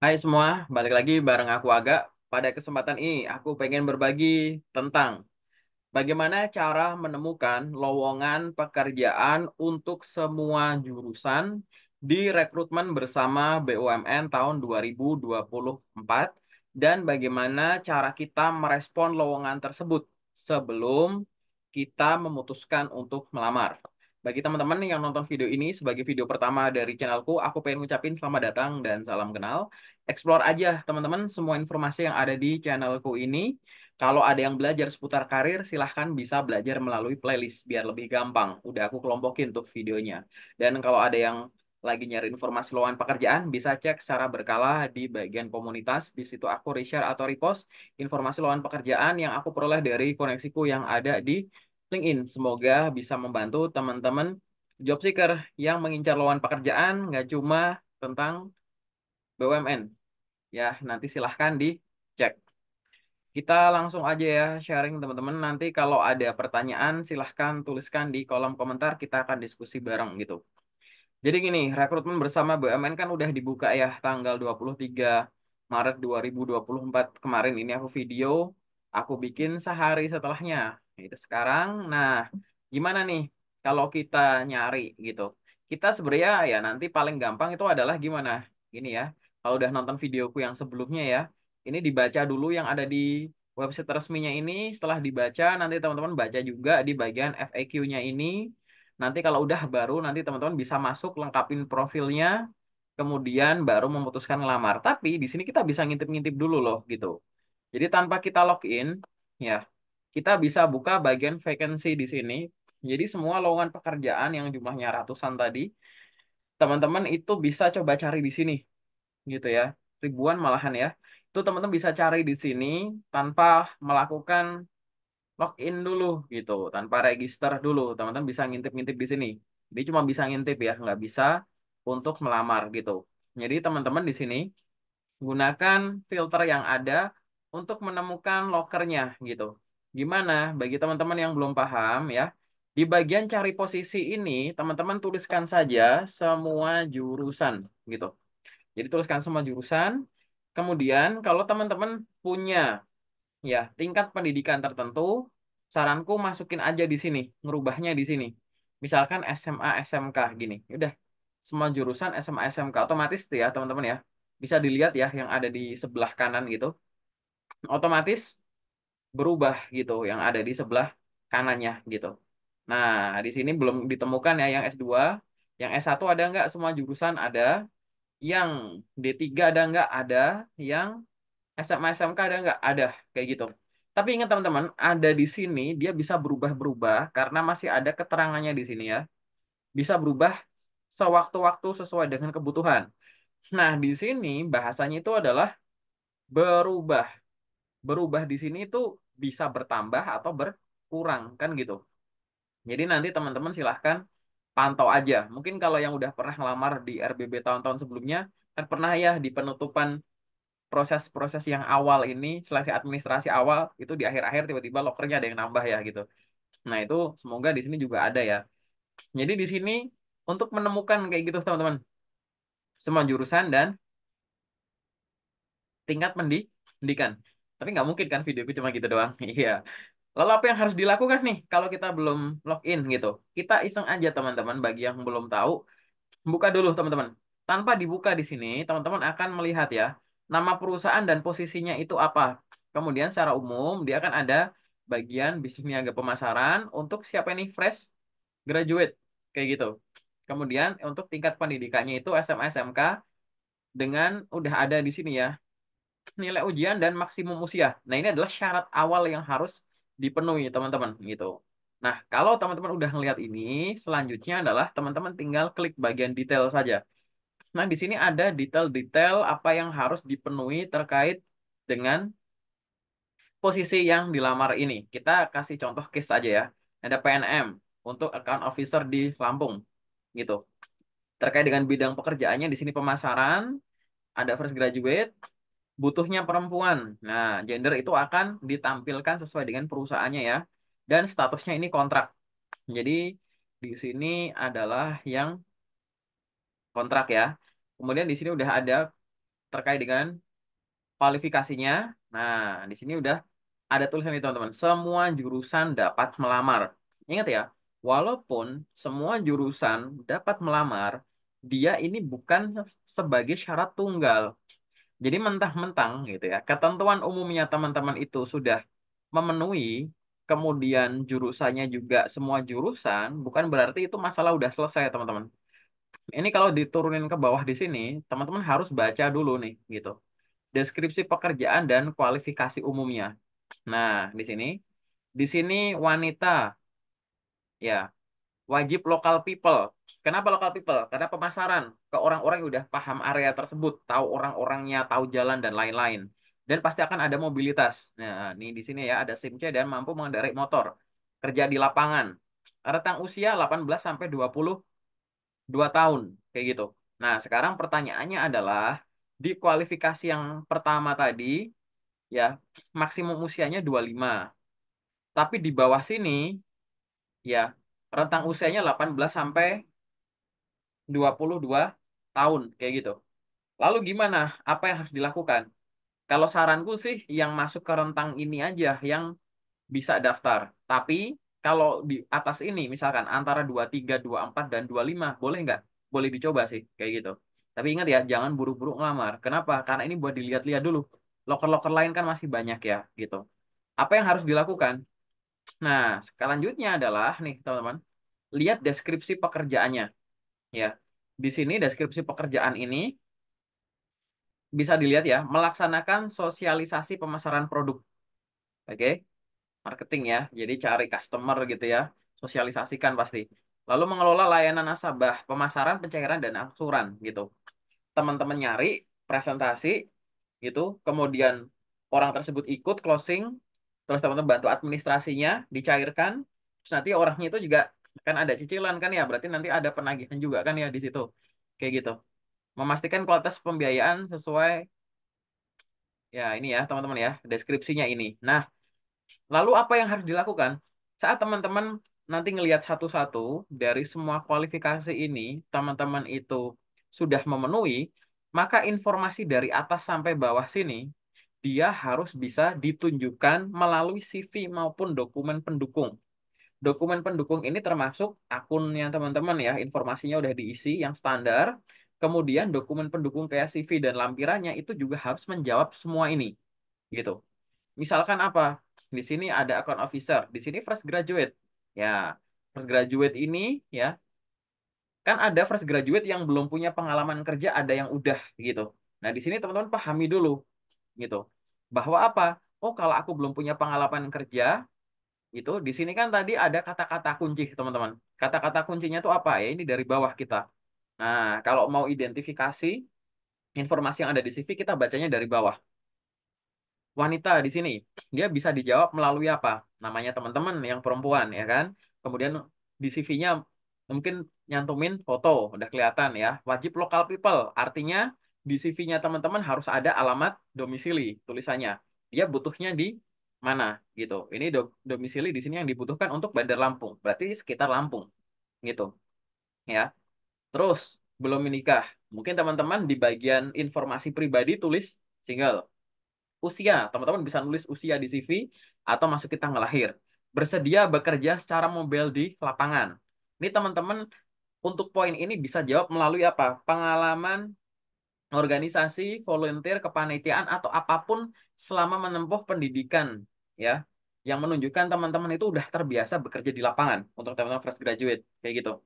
Hai semua, balik lagi bareng aku Aga. Pada kesempatan ini, aku pengen berbagi tentang bagaimana cara menemukan lowongan pekerjaan untuk semua jurusan di rekrutmen bersama BUMN tahun 2024 dan bagaimana cara kita merespon lowongan tersebut sebelum kita memutuskan untuk melamar. Bagi teman-teman yang nonton video ini sebagai video pertama dari channelku, aku pengen ngucapin selamat datang dan salam kenal. Explore aja teman-teman semua informasi yang ada di channelku ini. Kalau ada yang belajar seputar karir, silahkan bisa belajar melalui playlist biar lebih gampang. Udah aku kelompokin tuh videonya. Dan kalau ada yang lagi nyari informasi lowongan pekerjaan, bisa cek secara berkala di bagian komunitas. Di situ aku reshare atau repost informasi lowongan pekerjaan yang aku peroleh dari koneksiku yang ada di LinkedIn. Semoga bisa membantu teman-teman job seeker yang mengincar lowongan pekerjaan, nggak cuma tentang BUMN. Ya, nanti silahkan dicek. Kita langsung aja ya sharing teman-teman. Nanti kalau ada pertanyaan silahkan tuliskan di kolom komentar. Kita akan diskusi bareng gitu. Jadi gini, rekrutmen bersama BUMN kan udah dibuka ya tanggal 23 Maret 2024 kemarin ini aku video. Aku bikin sehari setelahnya. Itu sekarang. Nah, gimana nih kalau kita nyari gitu. Kita sebenarnya ya nanti paling gampang itu adalah gimana. Gini ya, kalau udah nonton videoku yang sebelumnya ya. Ini dibaca dulu yang ada di website resminya ini. Setelah dibaca, nanti teman-teman baca juga di bagian FAQ-nya ini. Nanti kalau udah baru nanti teman-teman bisa masuk lengkapin profilnya, kemudian baru memutuskan ngelamar. Tapi di sini kita bisa ngintip-ngintip dulu loh gitu. Jadi tanpa kita login, ya kita bisa buka bagian vacancy di sini. Jadi semua lowongan pekerjaan yang jumlahnya ratusan tadi, teman-teman itu bisa coba cari di sini gitu ya. Ribuan malahan ya. Itu teman-teman bisa cari di sini tanpa melakukan login dulu gitu, tanpa register dulu. Teman-teman bisa ngintip-ngintip di sini. Jadi cuma bisa ngintip ya, nggak bisa untuk melamar gitu. Jadi teman-teman di sini gunakan filter yang ada untuk menemukan lokernya gitu. Gimana bagi teman-teman yang belum paham ya? Di bagian cari posisi ini, teman-teman tuliskan saja semua jurusan gitu. Jadi tuliskan semua jurusan. Kemudian kalau teman-teman punya ya tingkat pendidikan tertentu, saranku masukin aja di sini, ngerubahnya di sini. Misalkan SMA, SMK gini. Udah, semua jurusan SMA, SMK otomatis tuh ya teman-teman ya. Bisa dilihat ya yang ada di sebelah kanan gitu. Otomatis berubah gitu yang ada di sebelah kanannya gitu. Nah, di sini belum ditemukan ya yang S2, yang S1 ada nggak semua jurusan ada, yang D3 ada nggak ada, yang SMA SMK ada nggak? Ada kayak gitu. Tapi ingat teman-teman, ada di sini dia bisa berubah-berubah karena masih ada keterangannya di sini ya. Bisa berubah sewaktu-waktu sesuai dengan kebutuhan. Nah, di sini bahasanya itu adalah berubah. Berubah di sini itu bisa bertambah atau berkurang kan gitu. Jadi nanti teman-teman silahkan pantau aja. Mungkin kalau yang udah pernah ngelamar di RBB tahun-tahun sebelumnya, kan pernah ya di penutupan proses-proses yang awal ini, seleksi administrasi awal, itu di akhir-akhir tiba-tiba lokernya ada yang nambah ya gitu. Nah itu semoga di sini juga ada ya. Jadi di sini untuk menemukan kayak gitu teman-teman, semua jurusan dan tingkat pendidikan. Tapi nggak mungkin kan videoku cuma gitu doang. Iya. Lalu apa yang harus dilakukan nih kalau kita belum login gitu? Kita iseng aja teman-teman bagi yang belum tahu. Buka dulu teman-teman. Tanpa dibuka di sini, teman-teman akan melihat ya, nama perusahaan dan posisinya itu apa. Kemudian secara umum dia akan ada bagian bisnis niaga pemasaran untuk siapa ini fresh graduate kayak gitu. Kemudian untuk tingkat pendidikannya itu SMA SMK dengan udah ada di sini ya, nilai ujian dan maksimum usia. Nah, ini adalah syarat awal yang harus dipenuhi teman-teman gitu. Nah, kalau teman-teman udah ngelihat ini, selanjutnya adalah teman-teman tinggal klik bagian detail saja. Nah, di sini ada detail-detail apa yang harus dipenuhi terkait dengan posisi yang dilamar ini. Kita kasih contoh case aja ya. Ada PNM untuk account officer di Lampung gitu. Terkait dengan bidang pekerjaannya di sini pemasaran, ada fresh graduate, butuhnya perempuan. Nah, gender itu akan ditampilkan sesuai dengan perusahaannya ya. Dan statusnya ini kontrak. Jadi di sini adalah yang kontrak ya. Kemudian di sini udah ada terkait dengan kualifikasinya. Nah, di sini udah ada tulisan nih teman-teman. Semua jurusan dapat melamar. Ingat ya, walaupun semua jurusan dapat melamar, dia ini bukan sebagai syarat tunggal. Jadi mentang-mentang gitu ya, ketentuan umumnya teman-teman itu sudah memenuhi, kemudian jurusannya juga semua jurusan, bukan berarti itu masalah udah selesai teman-teman. Ini kalau diturunin ke bawah di sini, teman-teman harus baca dulu nih gitu. Deskripsi pekerjaan dan kualifikasi umumnya. Nah, di sini wanita ya wajib local people. Kenapa local people? Karena pemasaran ke orang-orang yang udah paham area tersebut, tahu orang-orangnya, tahu jalan dan lain-lain. Dan pasti akan ada mobilitas. Nah, ini di sini ya ada SIM C dan mampu mengendarai motor. Kerja di lapangan. Rentang usia 18 sampai 22 tahun kayak gitu. Nah, sekarang pertanyaannya adalah di kualifikasi yang pertama tadi ya maksimum usianya 25. Tapi di bawah sini ya rentang usianya 18 sampai 22 tahun kayak gitu. Lalu gimana? Apa yang harus dilakukan? Kalau saranku sih yang masuk ke rentang ini aja yang bisa daftar. Tapi kalau di atas ini misalkan antara 23, 24 dan 25 boleh nggak? Boleh dicoba sih kayak gitu. Tapi ingat ya, jangan buru-buru ngelamar. Kenapa? Karena ini buat dilihat-lihat dulu. Loker-loker lain kan masih banyak ya gitu. Apa yang harus dilakukan? Nah, selanjutnya adalah nih teman-teman, lihat deskripsi pekerjaannya ya. Di sini deskripsi pekerjaan ini bisa dilihat ya, melaksanakan sosialisasi pemasaran produk. Oke, marketing ya. Jadi cari customer gitu ya, sosialisasikan pasti. Lalu mengelola layanan nasabah, pemasaran, pencairan dan angsuran gitu. Teman-teman nyari presentasi gitu, kemudian orang tersebut ikut closing, terus teman-teman bantu administrasinya dicairkan, terus nanti orangnya itu juga kan ada cicilan kan ya, berarti nanti ada penagihan juga kan ya di situ. Kayak gitu. Memastikan kualitas pembiayaan sesuai ya ini ya teman-teman ya, deskripsinya ini. Nah, lalu apa yang harus dilakukan? Saat teman-teman nanti ngelihat satu-satu dari semua kualifikasi ini, teman-teman itu sudah memenuhi, maka informasi dari atas sampai bawah sini, dia harus bisa ditunjukkan melalui CV maupun dokumen pendukung. Dokumen pendukung ini termasuk akunnya teman-teman ya, informasinya udah diisi yang standar. Kemudian dokumen pendukung kayak CV dan lampirannya itu juga harus menjawab semua ini, gitu. Misalkan apa? Di sini ada account officer, di sini fresh graduate. Ya, fresh graduate ini ya, kan ada fresh graduate yang belum punya pengalaman kerja, ada yang udah gitu. Nah, di sini teman-teman pahami dulu gitu. Bahwa apa? Oh, kalau aku belum punya pengalaman kerja, itu di sini kan tadi ada kata-kata kunci, teman-teman. Kata-kata kuncinya itu apa ya? Ini dari bawah kita. Nah, kalau mau identifikasi informasi yang ada di CV, kita bacanya dari bawah. Wanita di sini, dia bisa dijawab melalui apa? Namanya teman-teman yang perempuan, ya kan? Kemudian di CV-nya mungkin nyantumin foto, udah kelihatan ya. Wajib local people, artinya di CV-nya teman-teman harus ada alamat domisili tulisannya. Dia butuhnya di mana gitu. Ini domisili di sini yang dibutuhkan untuk Bandar Lampung, berarti sekitar Lampung gitu, ya. Terus belum menikah, mungkin teman-teman di bagian informasi pribadi tulis single. Usia, teman-teman bisa nulis usia di CV atau masukin tanggal lahir. Bersedia bekerja secara mobile di lapangan. Ini teman-teman untuk poin ini bisa jawab melalui apa? Pengalaman organisasi, volunteer, kepanitiaan atau apapun selama menempuh pendidikan ya. Yang menunjukkan teman-teman itu udah terbiasa bekerja di lapangan untuk teman-teman fresh graduate kayak gitu.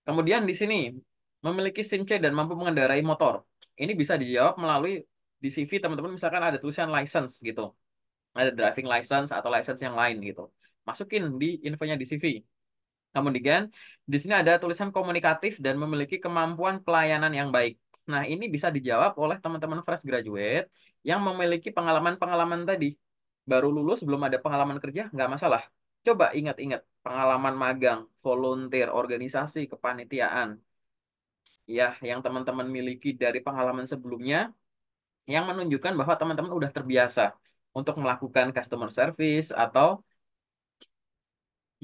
Kemudian di sini memiliki SIM C dan mampu mengendarai motor. Ini bisa dijawab melalui di CV teman-teman misalkan ada tulisan license gitu, ada driving license atau license yang lain gitu. Masukin di infonya di CV. Kemudian di sini ada tulisan komunikatif dan memiliki kemampuan pelayanan yang baik. Nah, ini bisa dijawab oleh teman-teman fresh graduate yang memiliki pengalaman-pengalaman tadi. Baru lulus belum ada pengalaman kerja, nggak masalah. Coba ingat-ingat pengalaman magang, volunteer, organisasi, kepanitiaan, ya yang teman-teman miliki dari pengalaman sebelumnya yang menunjukkan bahwa teman-teman udah terbiasa untuk melakukan customer service atau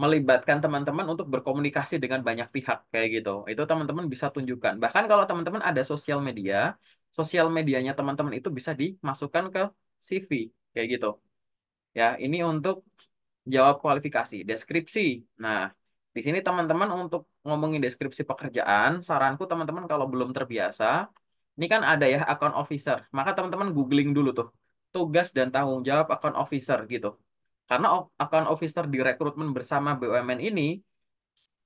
melibatkan teman-teman untuk berkomunikasi dengan banyak pihak kayak gitu. Itu teman-teman bisa tunjukkan. Bahkan kalau teman-teman ada sosial media, sosial medianya teman-teman itu bisa dimasukkan ke CV kayak gitu. Ya, ini untuk jawab kualifikasi, deskripsi. Nah, di sini teman-teman untuk ngomongin deskripsi pekerjaan, saranku teman-teman kalau belum terbiasa, ini kan ada ya account officer. Maka teman-teman googling dulu tuh tugas dan tanggung jawab account officer gitu. Karena account officer di rekrutmen bersama BUMN ini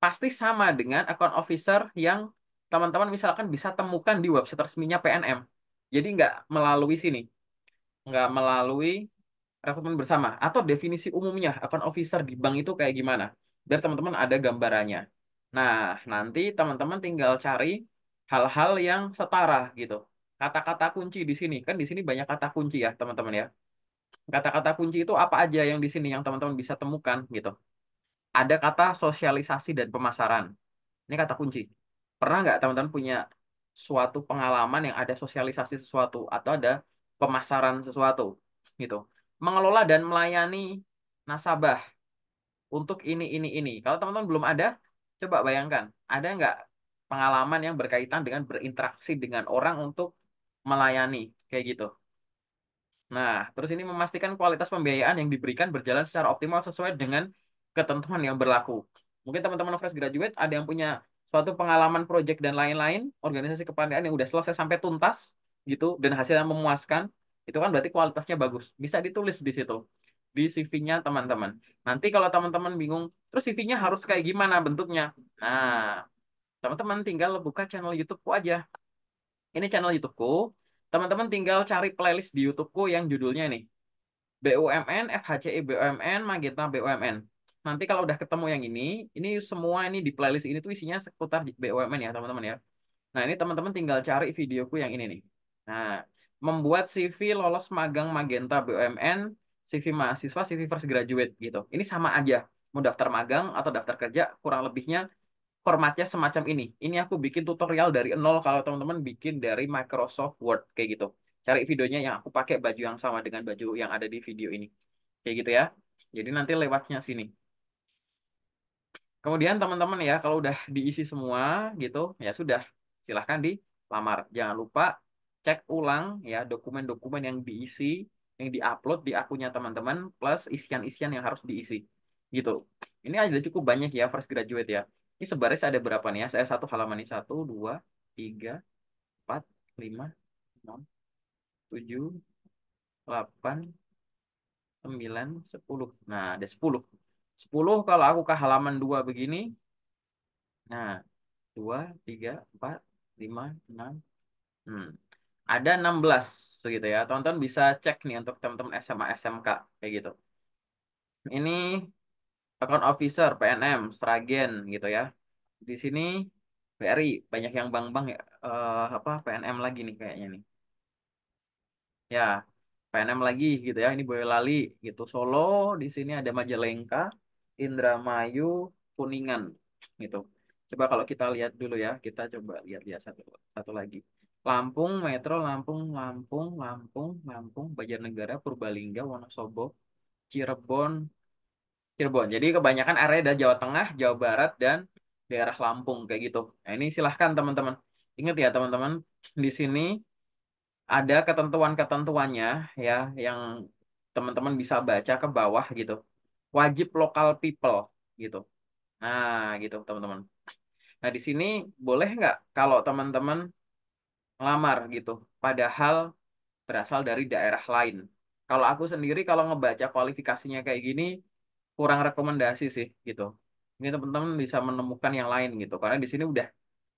pasti sama dengan account officer yang teman-teman misalkan bisa temukan di website resminya PNM. Jadi nggak melalui sini, nggak melalui rekrutmen bersama atau definisi umumnya account officer di bank itu kayak gimana biar teman-teman ada gambarannya. Nah, nanti teman-teman tinggal cari hal-hal yang setara gitu. Kata-kata kunci di sini kan di sini banyak kata kunci ya teman-teman ya. Kata-kata kunci itu apa aja yang di sini yang teman-teman bisa temukan gitu. Ada kata sosialisasi dan pemasaran. Ini kata kunci. Pernah nggak teman-teman punya suatu pengalaman yang ada sosialisasi sesuatu atau ada pemasaran sesuatu gitu. Mengelola dan melayani nasabah untuk ini. Kalau teman-teman belum ada, coba bayangkan, ada nggak pengalaman yang berkaitan dengan berinteraksi dengan orang untuk melayani kayak gitu. Nah, terus ini memastikan kualitas pembiayaan yang diberikan berjalan secara optimal sesuai dengan ketentuan yang berlaku. Mungkin teman-teman fresh graduate ada yang punya suatu pengalaman project dan lain-lain, organisasi kepanitiaan yang udah selesai sampai tuntas gitu dan hasilnya memuaskan, itu kan berarti kualitasnya bagus. Bisa ditulis di situ di CV-nya teman-teman. Nanti kalau teman-teman bingung, terus CV-nya harus kayak gimana bentuknya? Nah, teman-teman tinggal buka channel YouTube-ku aja. Ini channel YouTubeku. Teman-teman tinggal cari playlist di YouTubeku yang judulnya nih. BUMN, FHCI BUMN, Magenta BUMN. Nanti kalau udah ketemu yang ini semua ini di playlist ini tuh isinya seputar BUMN ya teman-teman ya. Nah ini teman-teman tinggal cari videoku yang ini nih. Nah, membuat CV lolos magang Magenta BUMN, CV mahasiswa, CV fresh graduate gitu. Ini sama aja. Mau daftar magang atau daftar kerja, kurang lebihnya formatnya semacam ini. Ini aku bikin tutorial dari nol kalau teman-teman bikin dari Microsoft Word kayak gitu. Cari videonya yang aku pakai baju yang sama dengan baju yang ada di video ini. Kayak gitu ya. Jadi nanti lewatnya sini. Kemudian teman-teman ya, kalau udah diisi semua gitu, ya sudah, silahkan dilamar. Jangan lupa cek ulang ya dokumen-dokumen yang diisi, yang diupload di akunnya teman-teman, plus isian-isian yang harus diisi. Gitu. Ini ada cukup banyak ya, fresh graduate ya. Ini sebaris ada berapa nih ya? Saya satu halaman ini, satu, dua, tiga, empat, lima, enam, tujuh, delapan, sembilan, sepuluh. Nah, ada 10. 10 kalau aku ke halaman 2 begini, nah, 2, 3, 4, 5, 6. Hmm. Ada 16 gitu ya. Teman-teman bisa cek nih untuk teman-teman SMA SMK kayak gitu. Ini account officer PNM Sragen gitu ya. Di sini BRI banyak yang bank-bank ya apa PNM lagi nih kayaknya nih. Ya, PNM lagi gitu ya. Ini Boyolali gitu. Solo di sini ada Majalengka, Indramayu, Kuningan gitu. Coba kalau kita lihat dulu ya, kita coba lihat satu satu lagi. Lampung, Metro, Lampung, Lampung, Lampung, Lampung, Banjarnegara, Purbalingga, Wonosobo, Cirebon, Cirebon. Jadi kebanyakan area dari Jawa Tengah, Jawa Barat, dan daerah Lampung kayak gitu. Nah, ini silahkan teman-teman. Ingat ya teman-teman, di sini ada ketentuan-ketentuannya ya yang teman-teman bisa baca ke bawah gitu. Wajib lokal people gitu. Nah, gitu teman-teman. Nah, di sini boleh nggak kalau teman-teman ngelamar gitu, padahal berasal dari daerah lain. Kalau aku sendiri kalau ngebaca kualifikasinya kayak gini, kurang rekomendasi sih gitu. Ini teman-teman bisa menemukan yang lain gitu, karena di sini udah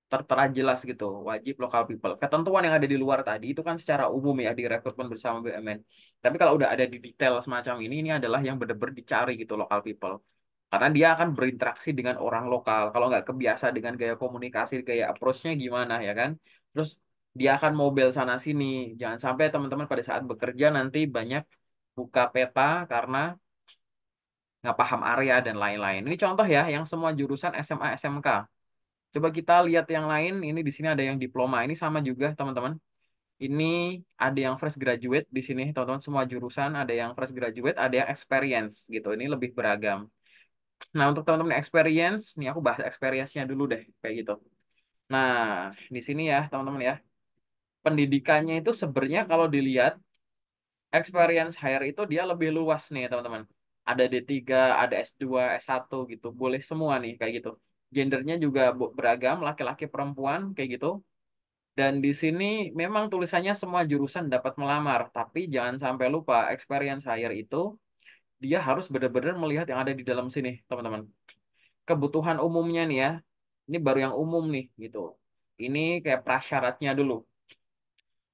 tertera jelas gitu, wajib local people. Ketentuan yang ada di luar tadi itu kan secara umum ya di rekrutmen bersama BUMN. Tapi kalau udah ada di detail semacam ini adalah yang benar-benar dicari gitu local people. Karena dia akan berinteraksi dengan orang lokal. Kalau nggak kebiasa dengan gaya komunikasi, gaya approach-nya gimana ya kan. Terus dia akan mobile sana sini. Jangan sampai teman-teman pada saat bekerja nanti banyak buka peta karena nggak paham area dan lain-lain. Ini contoh ya, yang semua jurusan SMA SMK. Coba kita lihat yang lain. Ini di sini ada yang diploma. Ini sama juga teman-teman. Ini ada yang fresh graduate di sini, teman-teman. Semua jurusan ada yang fresh graduate, ada yang experience gitu. Ini lebih beragam. Nah, untuk teman-teman experience, nih aku bahas experience-nya dulu deh, kayak gitu. Nah, di sini ya, teman-teman ya. pendidikannya itu sebenarnya kalau dilihat experience hire itu dia lebih luas nih teman-teman. Ada D3, ada S2, S1 gitu. Boleh semua nih kayak gitu. Gendernya juga beragam, laki-laki perempuan kayak gitu. Dan di sini memang tulisannya semua jurusan dapat melamar, tapi jangan sampai lupa experience hire itu dia harus benar-benar melihat yang ada di dalam sini, teman-teman. Kebutuhan umumnya nih ya. Ini baru yang umum nih gitu. Ini kayak prasyaratnya dulu.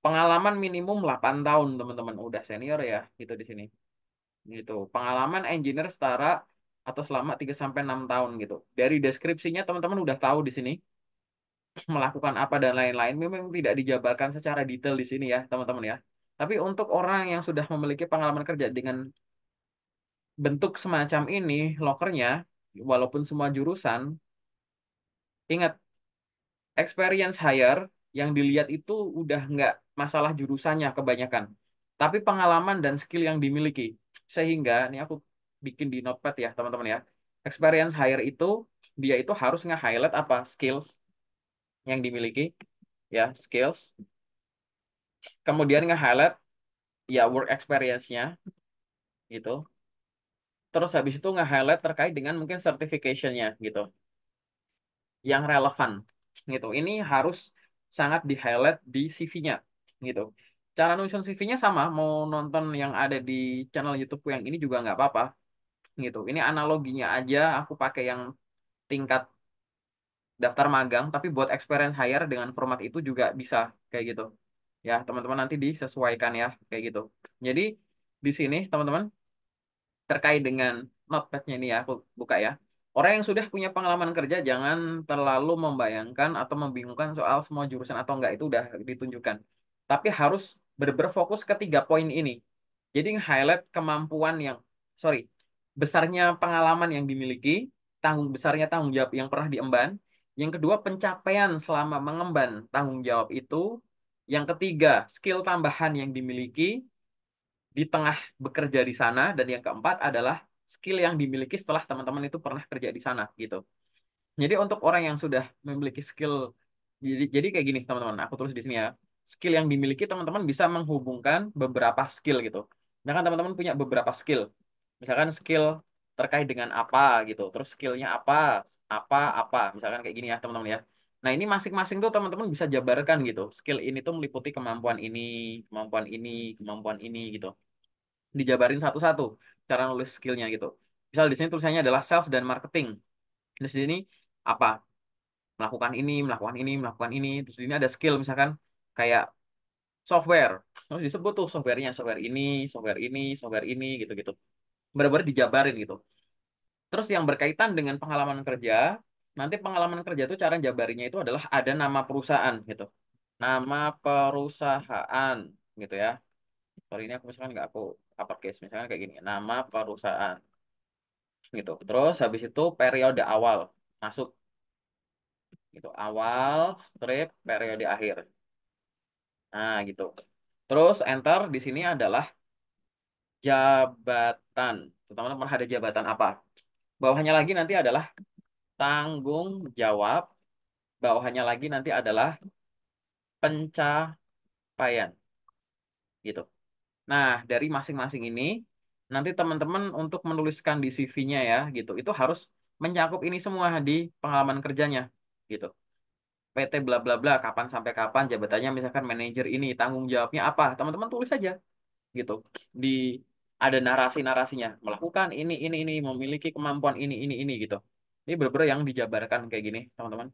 Pengalaman minimum 8 tahun, teman-teman. Udah senior ya gitu di sini. Gitu. Pengalaman engineer setara atau selama 3 sampai 6 tahun gitu. Dari deskripsinya teman-teman udah tahu di sini melakukan apa dan lain-lain. Memang tidak dijabarkan secara detail di sini ya, teman-teman ya. Tapi untuk orang yang sudah memiliki pengalaman kerja dengan bentuk semacam ini, lokernya, walaupun semua jurusan, ingat, experience hire yang dilihat itu udah nggak masalah jurusannya kebanyakan, tapi pengalaman dan skill yang dimiliki. Sehingga, ini aku bikin di notepad ya, teman-teman ya. Experience hire itu, dia itu harus nge-highlight apa? Skills yang dimiliki, ya, skills. Kemudian nge-highlight, ya, work experience-nya, gitu. Terus habis itu nge-highlight terkait dengan mungkin certification-nya, gitu. Yang relevan gitu. Ini harus sangat di-highlight di CV-nya gitu. Cara nulisin CV-nya sama, mau nonton yang ada di channel YouTube yang ini juga nggak apa-apa gitu. Ini analoginya aja aku pakai yang tingkat daftar magang, tapi buat experience hire dengan format itu juga bisa kayak gitu. Ya, teman-teman nanti disesuaikan ya kayak gitu. Jadi di sini teman-teman terkait dengan notepad-nya ini ya, aku buka ya. Orang yang sudah punya pengalaman kerja jangan terlalu membayangkan atau membingungkan soal semua jurusan atau enggak itu udah ditunjukkan. Tapi harus berfokus ke 3 poin ini. Jadi highlight kemampuan yang, sorry, besarnya pengalaman yang dimiliki, besarnya tanggung jawab yang pernah diemban. Yang kedua, pencapaian selama mengemban tanggung jawab itu. Yang ketiga, skill tambahan yang dimiliki di tengah bekerja di sana, dan yang keempat adalah skill yang dimiliki setelah teman-teman itu pernah kerja di sana gitu. Jadi untuk orang yang sudah memiliki skill, jadi kayak gini teman-teman, aku tulis di sini ya. Skill yang dimiliki teman-teman bisa menghubungkan beberapa skill gitu. Misalkan teman-teman punya beberapa skill, misalkan skill terkait dengan apa gitu, terus skillnya apa, misalkan kayak gini ya teman-teman ya. Nah ini masing-masing tuh teman-teman bisa jabarkan gitu. Skill ini tuh meliputi kemampuan ini, kemampuan ini, kemampuan ini gitu, dijabarin satu-satu cara nulis skillnya gitu. Misal di sini tulisannya adalah sales dan marketing. Terus di sini apa? Melakukan ini, melakukan ini, melakukan ini. Terus di sini ada skill misalkan kayak software. Terus disebut tuh softwarenya, software ini, software ini, software ini gitu-gitu. Benar-benar dijabarin gitu. Terus yang berkaitan dengan pengalaman kerja, nanti pengalaman kerja itu cara jabarinnya itu adalah ada nama perusahaan gitu. Nama perusahaan gitu ya. Sorry ini aku misalkan nggak aku uppercase, misalkan kayak gini, nama perusahaan gitu. Terus habis itu periode awal masuk gitu. Awal strip periode akhir. Nah, gitu. Terus enter di sini adalah jabatan. Teman-teman ada jabatan apa? Bawahnya lagi nanti adalah tanggung jawab. Bawahnya lagi nanti adalah pencapaian gitu. Nah, dari masing-masing ini nanti teman-teman untuk menuliskan di CV-nya ya gitu. Itu harus mencakup ini semua di pengalaman kerjanya gitu. PT bla bla bla kapan sampai kapan jabatannya, misalkan manajer ini tanggung jawabnya apa, teman-teman tulis saja gitu. Di ada narasi-narasinya, melakukan ini memiliki kemampuan ini gitu. Ini bener-bener yang dijabarkan kayak gini teman-teman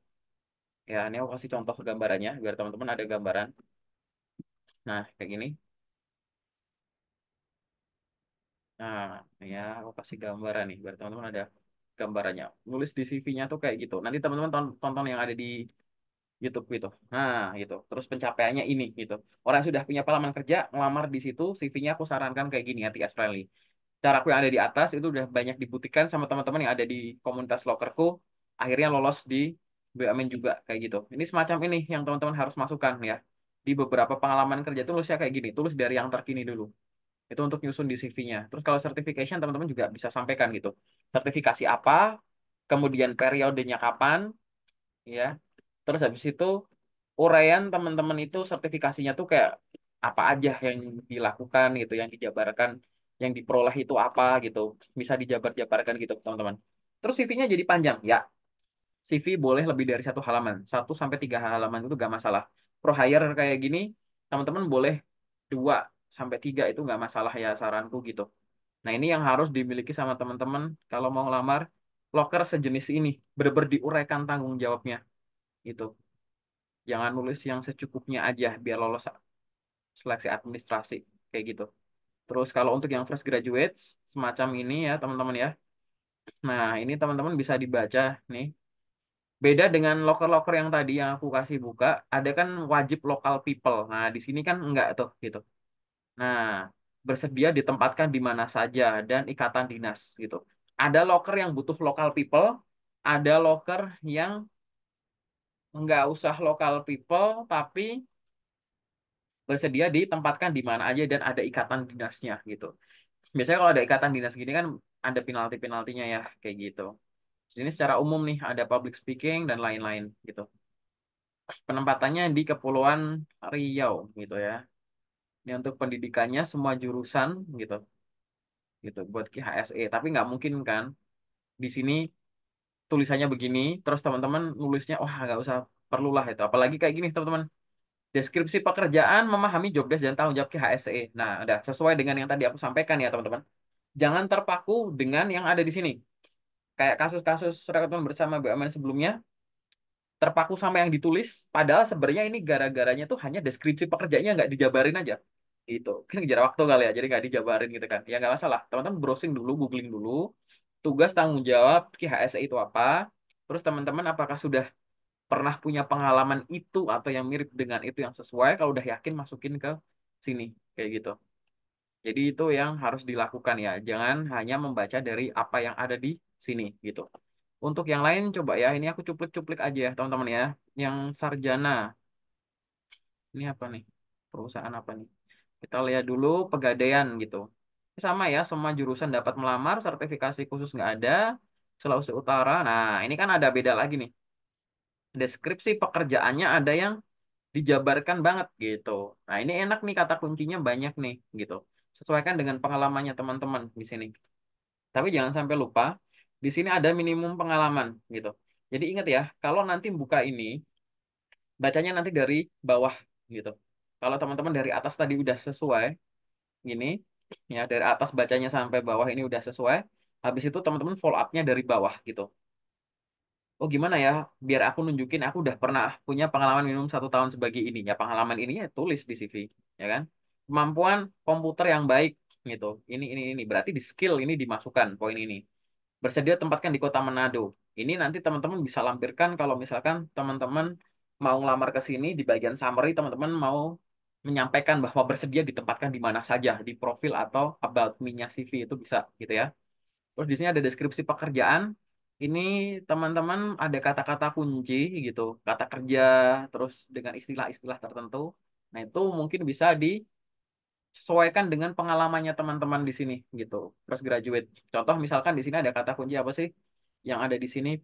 ya. Ini aku kasih contoh gambarannya biar teman-teman ada gambaran. Nah kayak gini. Nah ya aku kasih gambaran nih biar teman-teman ada gambarannya. Nulis di CV-nya tuh kayak gitu. Nanti teman-teman tonton yang ada di YouTube gitu. Nah, gitu. Terus pencapaiannya ini gitu. Orang yang sudah punya pengalaman kerja, ngelamar di situ, CV-nya aku sarankan kayak gini, hati friendly. Caraku yang ada di atas itu udah banyak dibuktikan sama teman-teman yang ada di komunitas lokerku, akhirnya lolos di BUMN juga kayak gitu. Ini semacam ini yang teman-teman harus masukkan ya. Di beberapa pengalaman kerja itu tulisnya kayak gini, tulis dari yang terkini dulu. Itu untuk nyusun di CV-nya. Terus kalau certification teman-teman juga bisa sampaikan gitu. Sertifikasi apa, kemudian periodenya kapan, ya. Terus habis itu uraian teman-teman itu sertifikasinya tuh kayak apa aja yang dilakukan gitu, yang dijabarkan, yang diperoleh itu apa gitu, bisa dijabar-jabarkan gitu teman-teman. Terus CV-nya jadi panjang, ya CV boleh lebih dari 1 halaman, 1 sampai 3 halaman itu gak masalah. Pro hire kayak gini, teman-teman boleh 2 sampai 3 itu nggak masalah ya saranku gitu. Nah ini yang harus dimiliki sama teman-teman kalau mau ngelamar loker sejenis ini, bener-bener diuraikan tanggung jawabnya gitu. Jangan nulis yang secukupnya aja biar lolos seleksi administrasi kayak gitu. Terus kalau untuk yang fresh graduates semacam ini ya teman-teman ya. Nah, ini teman-teman bisa dibaca nih. Beda dengan loker-loker yang tadi yang aku kasih buka, ada kan wajib local people. Nah, di sini kan enggak tuh gitu. Nah, bersedia ditempatkan di mana saja dan ikatan dinas gitu. Ada loker yang butuh local people, ada loker yang enggak usah local people tapi bersedia ditempatkan di mana aja dan ada ikatan dinasnya gitu. Biasanya kalau ada ikatan dinas gini kan ada penalti-penaltinya ya kayak gitu. Ini secara umum nih ada public speaking dan lain-lain gitu. Penempatannya di Kepulauan Riau gitu ya. Ini untuk pendidikannya semua jurusan gitu, gitu buat KHSE. Tapi nggak mungkin kan di sini tulisannya begini, terus teman-teman nulisnya wah nggak usah perlulah itu. Apalagi kayak gini teman-teman. Deskripsi pekerjaan memahami job desk dan tanggung jawab KHSE. Nah, udah sesuai dengan yang tadi aku sampaikan ya teman-teman. Jangan terpaku dengan yang ada di sini. Kayak kasus-kasus rekrutmen bersama BUMN sebelumnya, terpaku sama yang ditulis, padahal sebenarnya ini gara-garanya tuh hanya deskripsi pekerjaannya nggak dijabarin aja. Gitu. Kan ngejar waktu kali ya, jadi nggak dijabarin gitu kan. Ya nggak masalah. Teman-teman browsing dulu, googling dulu. Tugas tanggung jawab KHSE itu apa. Terus teman-teman apakah sudah pernah punya pengalaman itu atau yang mirip dengan itu yang sesuai. Kalau udah yakin masukin ke sini. Kayak gitu. Jadi itu yang harus dilakukan ya. Jangan hanya membaca dari apa yang ada di sini gitu. Untuk yang lain coba ya, ini aku cuplik-cuplik aja ya teman-teman ya. Yang sarjana, ini apa nih? Perusahaan apa nih? Kita lihat dulu pegadaian gitu. Sama ya, semua jurusan dapat melamar, sertifikasi khusus nggak ada. Sulawesi Utara, nah ini kan ada beda lagi nih. Deskripsi pekerjaannya ada yang dijabarkan banget gitu. Nah ini enak nih kata kuncinya banyak nih gitu. Sesuaikan dengan pengalamannya teman-teman di sini. Tapi jangan sampai lupa, di sini ada minimum pengalaman gitu. Jadi ingat ya, kalau nanti buka ini, bacanya nanti dari bawah gitu. Kalau teman-teman dari atas tadi udah sesuai, gini, ya dari atas bacanya sampai bawah ini udah sesuai, habis itu teman-teman follow up-nya dari bawah gitu. Oh gimana ya, biar aku nunjukin aku udah pernah punya pengalaman minimum 1 tahun sebagai ini. Ya pengalaman ini ya tulis di CV, ya kan? Kemampuan komputer yang baik gitu. Ini. Berarti di skill ini dimasukkan poin ini. Bersedia tempatkan di kota Manado. Ini nanti teman-teman bisa lampirkan kalau misalkan teman-teman mau ngelamar ke sini di bagian summary teman-teman mau menyampaikan bahwa bersedia ditempatkan di mana saja di profil atau about me-nya CV itu bisa gitu ya. Terus di sini ada deskripsi pekerjaan. Ini teman-teman ada kata-kata kunci gitu, kata kerja terus dengan istilah-istilah tertentu. Nah, itu mungkin bisa disesuaikan dengan pengalamannya teman-teman di sini gitu. Terus graduate. Contoh misalkan di sini ada kata kunci apa sih yang ada di sini?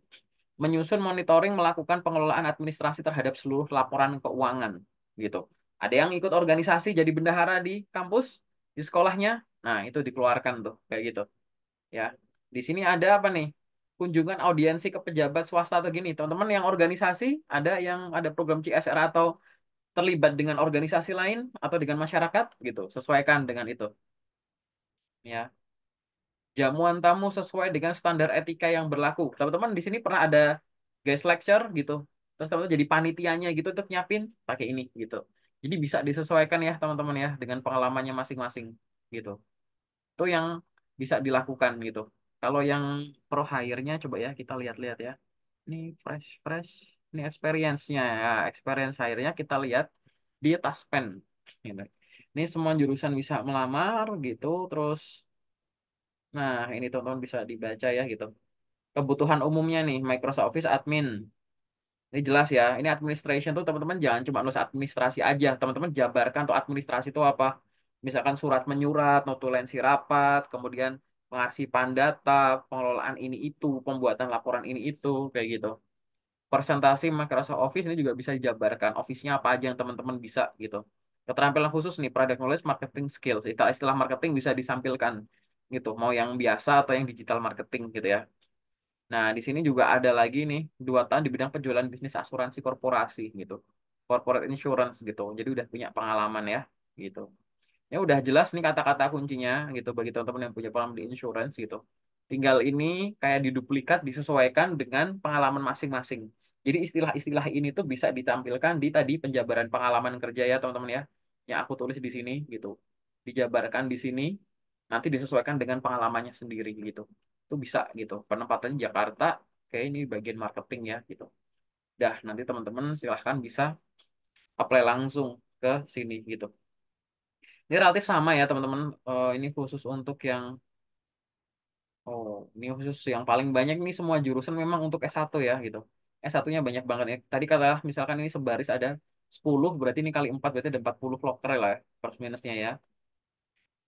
Menyusun monitoring melakukan pengelolaan administrasi terhadap seluruh laporan keuangan gitu. Ada yang ikut organisasi jadi bendahara di kampus, di sekolahnya. Nah, itu dikeluarkan tuh kayak gitu ya. Di sini ada apa nih? Kunjungan audiensi ke pejabat swasta atau gini. Teman-teman yang organisasi, ada yang ada program CSR atau terlibat dengan organisasi lain atau dengan masyarakat gitu. Sesuaikan dengan itu ya. Jamuan tamu sesuai dengan standar etika yang berlaku. Teman-teman di sini pernah ada guest lecture gitu. Terus teman-teman jadi panitianya gitu untuk nyiapin pakai ini gitu. Jadi bisa disesuaikan ya teman-teman ya dengan pengalamannya masing-masing gitu. Itu yang bisa dilakukan gitu. Kalau yang pro hire-nya coba ya kita lihat-lihat ya. Ini fresh fresh, ini experience-nya ya. Experience hire-nya kita lihat di Taspen gitu. Ini semua jurusan bisa melamar gitu. Terus nah ini teman-teman bisa dibaca ya gitu. Kebutuhan umumnya nih Microsoft Office admin. Ini jelas ya. Ini administration tuh teman-teman jangan cuma nulis administrasi aja. Teman-teman jabarkan tuh administrasi itu apa. Misalkan surat menyurat, notulensi rapat, kemudian pengarsipan data, pengelolaan ini itu, pembuatan laporan ini itu, kayak gitu. presentasi Microsoft Office ini juga bisa dijabarkan. Office-nya apa aja yang teman-teman bisa gitu. Keterampilan khusus nih, product knowledge, marketing skills. Istilah marketing bisa disampilkan gitu. Mau yang biasa atau yang digital marketing gitu ya. Nah, di sini juga ada lagi nih 2 tahun di bidang penjualan bisnis asuransi korporasi gitu. Corporate insurance gitu. Jadi udah punya pengalaman ya gitu. Ya udah jelas nih kata-kata kuncinya gitu bagi teman-teman yang punya pengalaman di insurance gitu. Tinggal ini kayak diduplikat disesuaikan dengan pengalaman masing-masing. Jadi istilah-istilah ini tuh bisa ditampilkan di tadi penjabaran pengalaman kerja ya teman-teman ya. Yang aku tulis di sini gitu. Dijabarkan di sini nanti disesuaikan dengan pengalamannya sendiri gitu. Itu bisa gitu. Penempatan Jakarta kayak ini bagian marketing ya gitu. Dah nanti teman-teman silahkan bisa apply langsung ke sini gitu. Ini relatif sama ya teman-teman. Ini khusus untuk yang ini khusus yang paling banyak ini semua jurusan memang untuk S1 ya gitu. S1-nya banyak banget ya. Tadi kata misalkan ini sebaris ada 10 berarti ini kali 4 berarti ada 40 vlogger lah ya, plus minusnya ya.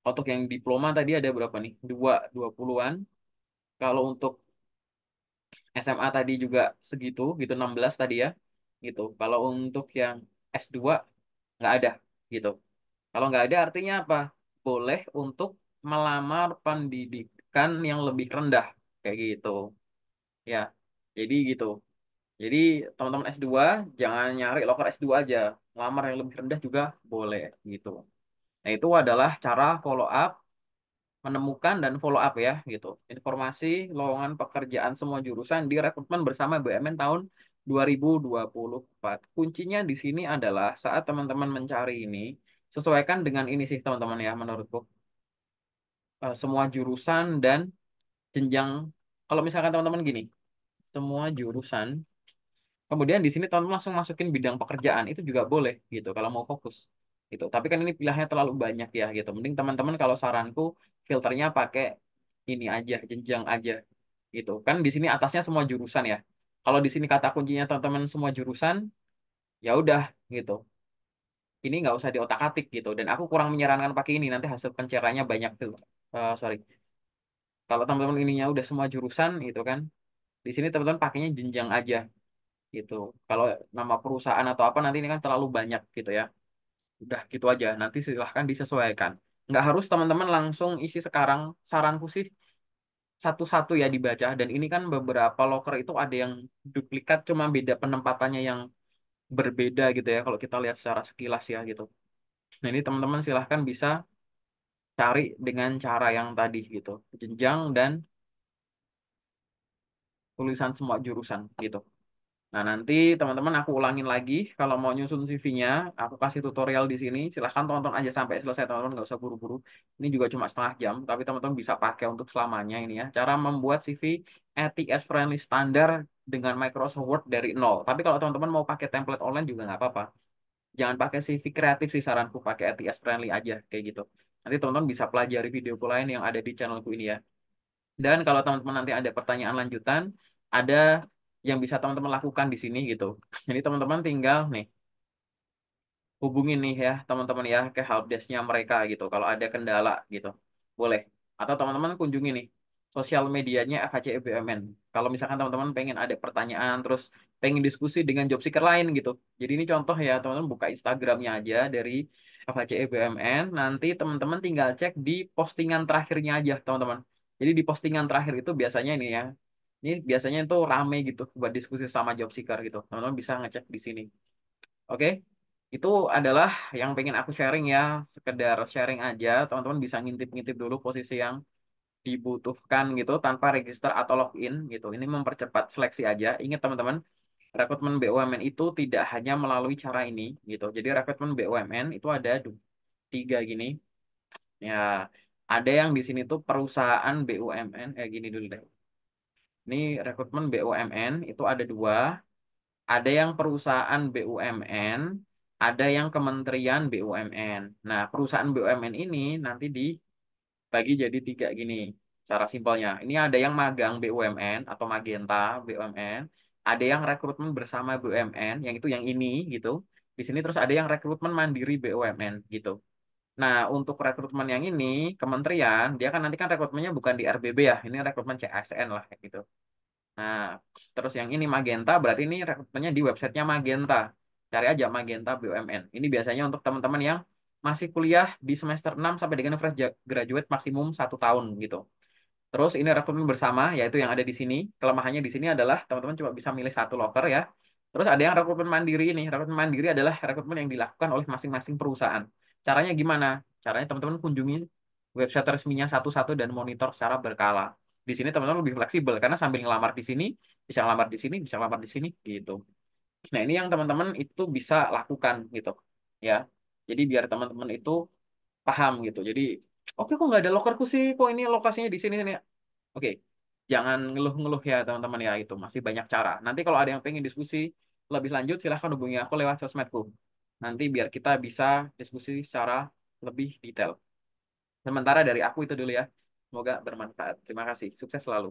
Untuk yang diploma tadi ada berapa nih? 20-an. Kalau untuk SMA tadi juga segitu gitu 16 tadi ya. Gitu. Kalau untuk yang S2 nggak ada gitu. Kalau nggak ada artinya apa? Boleh untuk melamar pendidikan yang lebih rendah kayak gitu. Ya. Jadi gitu. Jadi teman-teman S2 jangan nyari loker S2 aja. Lamar yang lebih rendah juga boleh gitu. Nah, itu adalah cara follow up, menemukan dan follow up ya gitu. Informasi lowongan pekerjaan semua jurusan di rekrutmen bersama BUMN tahun 2024. Kuncinya di sini adalah saat teman-teman mencari ini, sesuaikan dengan ini sih teman-teman ya menurutku. Semua jurusan dan jenjang. Kalau misalkan teman-teman gini, semua jurusan kemudian di sini teman langsung masukin bidang pekerjaan itu juga boleh gitu kalau mau fokus gitu. Tapi kan ini pilihannya terlalu banyak ya gitu. Mending teman-teman kalau saranku filternya pakai ini aja, jenjang aja gitu. Kan di sini atasnya semua jurusan ya. Kalau di sini kata kuncinya teman-teman semua jurusan, ya udah gitu. Ini nggak usah diotak-atik gitu. Dan aku kurang menyarankan pakai ini nanti hasil pencerahannya banyak tuh. Sorry. Kalau teman-teman ininya udah semua jurusan gitu kan. Di sini teman-teman pakainya jenjang aja gitu. Kalau nama perusahaan atau apa nanti ini kan terlalu banyak gitu ya. Udah gitu aja. Nanti silahkan disesuaikan. Nggak harus teman-teman langsung isi sekarang. Saranku sih satu-satu ya dibaca. Dan ini kan beberapa loker itu ada yang duplikat cuma beda penempatannya yang berbeda gitu ya. Kalau kita lihat secara sekilas ya gitu. Nah ini teman-teman silahkan bisa cari dengan cara yang tadi gitu. Jenjang dan tulisan semua jurusan gitu. Nah, nanti teman-teman aku ulangin lagi kalau mau nyusun CV-nya, aku kasih tutorial di sini. Silahkan tonton aja sampai selesai, teman-teman, nggak usah buru-buru. Ini juga cuma setengah jam, tapi teman-teman bisa pakai untuk selamanya ini ya. Cara membuat CV ATS friendly standar dengan Microsoft Word dari nol. Tapi kalau teman-teman mau pakai template online juga nggak apa-apa. Jangan pakai CV kreatif sih saranku, pakai ATS friendly aja kayak gitu. Nanti teman-teman bisa pelajari videoku lain yang ada di channelku ini ya. Dan kalau teman-teman nanti ada pertanyaan lanjutan, ada yang bisa teman-teman lakukan di sini gitu. Jadi teman-teman tinggal nih hubungin nih ya teman-teman ya ke helpdesk-nya mereka gitu. Kalau ada kendala gitu, boleh. Atau teman-teman kunjungi nih sosial medianya FHCI BUMN. Kalau misalkan teman-teman pengen ada pertanyaan, terus pengen diskusi dengan job seeker lain gitu. Jadi ini contoh ya teman-teman buka Instagramnya aja dari FHCI BUMN. Nanti teman-teman tinggal cek di postingan terakhirnya aja teman-teman. Jadi di postingan terakhir itu biasanya ini ya. Ini biasanya itu rame gitu buat diskusi sama job seeker gitu. Teman-teman bisa ngecek di sini. Oke, itu adalah yang pengen aku sharing ya, sekedar sharing aja. Teman-teman bisa ngintip-ngintip dulu posisi yang dibutuhkan gitu tanpa register atau login gitu. Ini mempercepat seleksi aja. Ingat teman-teman, rekrutmen BUMN itu tidak hanya melalui cara ini gitu. Jadi rekrutmen BUMN itu ada 3 gini. Ya, ada yang di sini tuh perusahaan BUMN. Gini dulu deh. Ini rekrutmen BUMN itu ada 2. Ada yang perusahaan BUMN, ada yang kementerian BUMN. Nah, perusahaan BUMN ini nanti dibagi jadi 3 gini, cara simpelnya. Ini ada yang magang BUMN atau Magenta BUMN, ada yang rekrutmen bersama BUMN, yang itu yang ini gitu. Di sini terus ada yang rekrutmen mandiri BUMN gitu. Nah, untuk rekrutmen yang ini, kementerian, dia kan nanti kan rekrutmennya bukan di RBB ya, ini rekrutmen CASN lah kayak gitu. Nah, terus yang ini Magenta berarti ini rekrutmennya di websitenya Magenta. Cari aja Magenta BUMN. Ini biasanya untuk teman-teman yang masih kuliah di semester 6 sampai dengan fresh graduate maksimum 1 tahun gitu. Terus ini rekrutmen bersama, yaitu yang ada di sini. Kelemahannya di sini adalah teman-teman cuma bisa milih satu loker ya. Terus ada yang rekrutmen mandiri ini. Rekrutmen mandiri adalah rekrutmen yang dilakukan oleh masing-masing perusahaan. Caranya gimana? Caranya teman-teman kunjungi website resminya satu-satu dan monitor secara berkala. Di sini teman-teman lebih fleksibel karena sambil ngelamar di sini, bisa ngelamar di sini, bisa ngelamar di sini gitu. Nah, ini yang teman-teman itu bisa lakukan gitu. Ya. Jadi biar teman-teman itu paham gitu. Jadi, oke kok nggak ada lokerku sih, kok ini lokasinya di sini sini. Oke, jangan ngeluh-ngeluh ya teman-teman ya itu masih banyak cara. Nanti kalau ada yang pengen diskusi lebih lanjut silahkan hubungi aku lewat sosmedku. Nanti biar kita bisa diskusi secara lebih detail. Sementara dari aku itu dulu ya. Semoga bermanfaat. Terima kasih. Sukses selalu.